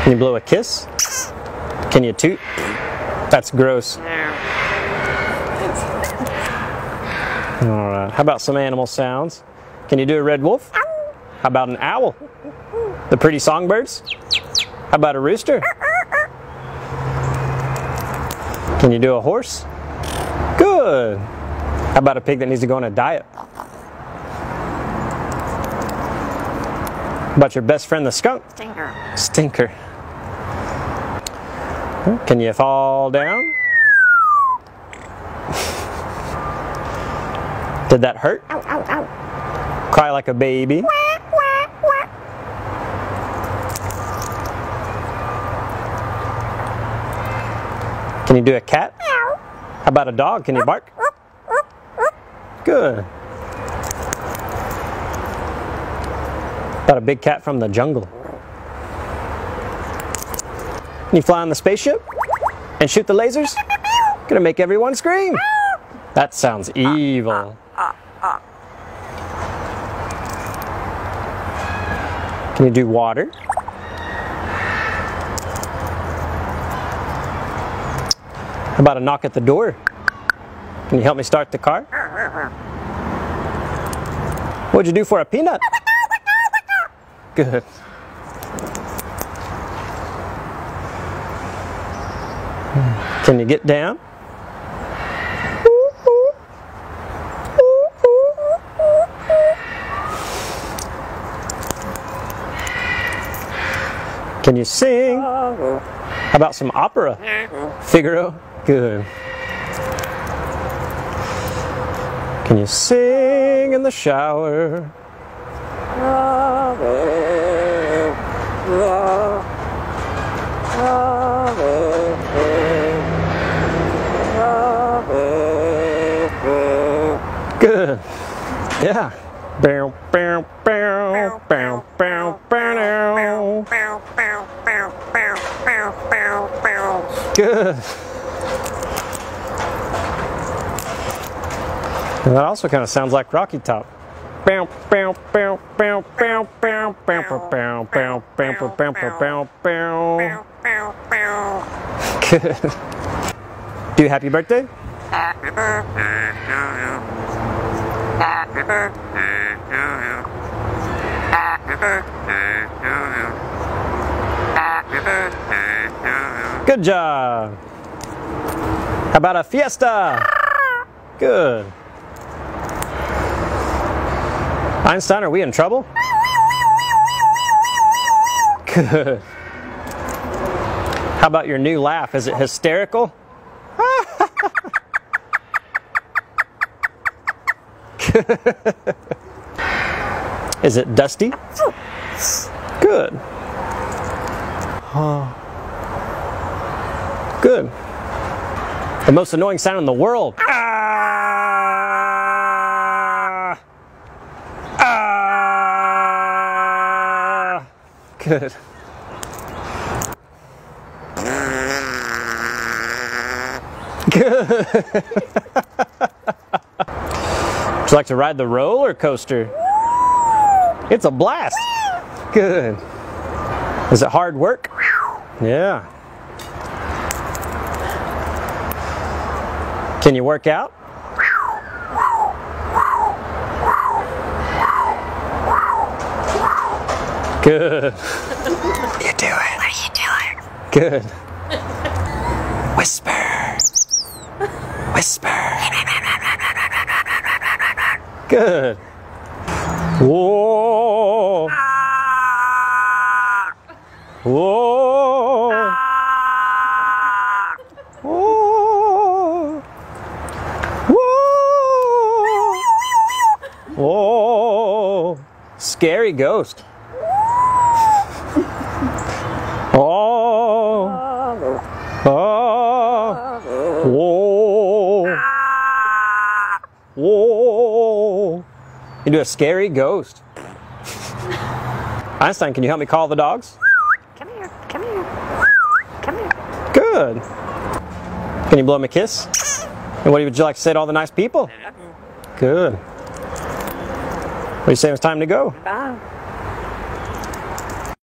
Can you blow a kiss? Can you toot? That's gross. Alright, how about some animal sounds? Can you do a red wolf? How about an owl? The pretty songbirds? How about a rooster? Can you do a horse? Good. How about a pig that needs to go on a diet? How about your best friend the skunk? Stinker. Stinker. Can you fall down? Did that hurt? Ow, ow, ow. Cry like a baby. Can you do a cat? How about a dog? Can you bark? Good. About a big cat from the jungle. Can you fly on the spaceship? And shoot the lasers? Gonna make everyone scream. That sounds evil. Can you do water? How about a knock at the door? Can you help me start the car? What'd you do for a peanut? Good. Can you get down? Can you sing? How about some opera? Figaro? Good. Can you sing in the shower? Good. Yeah. Bow, bow, bow, bow, bow, bow. Good. And that also kind of sounds like Rocky Top. Bow, bow, bow, bow, bow, bow, bow, bow, bow, bow, bow, bow, bow. Good. Do happy birthday? Happy birthday to you. Happy birthday to you. Happy birthday to you. Happy birthday to you. Good job. How about a fiesta? Good. Einstein, are we in trouble? Good. How about your new laugh? Is it hysterical? Is it dusty? Good. Good. The most annoying sound in the world. Ah! Ah! Good. Good. Would you like to ride the roller coaster? It's a blast. Good. Is it hard work? Yeah. Can you work out? Good. What are you doing? What are you doing? Good. Whisper. Whisper. Good. Whoa. Whoa. Whoa. Whoa. Whoa. Scary ghost. Oh. Oh. Whoa. Whoa. You do a scary ghost. Einstein, can you help me call the dogs? Come here, come here, come here. Good. Can you blow me a kiss? And what would you like to say to all the nice people? Good. What do you say it's time to go? Bye.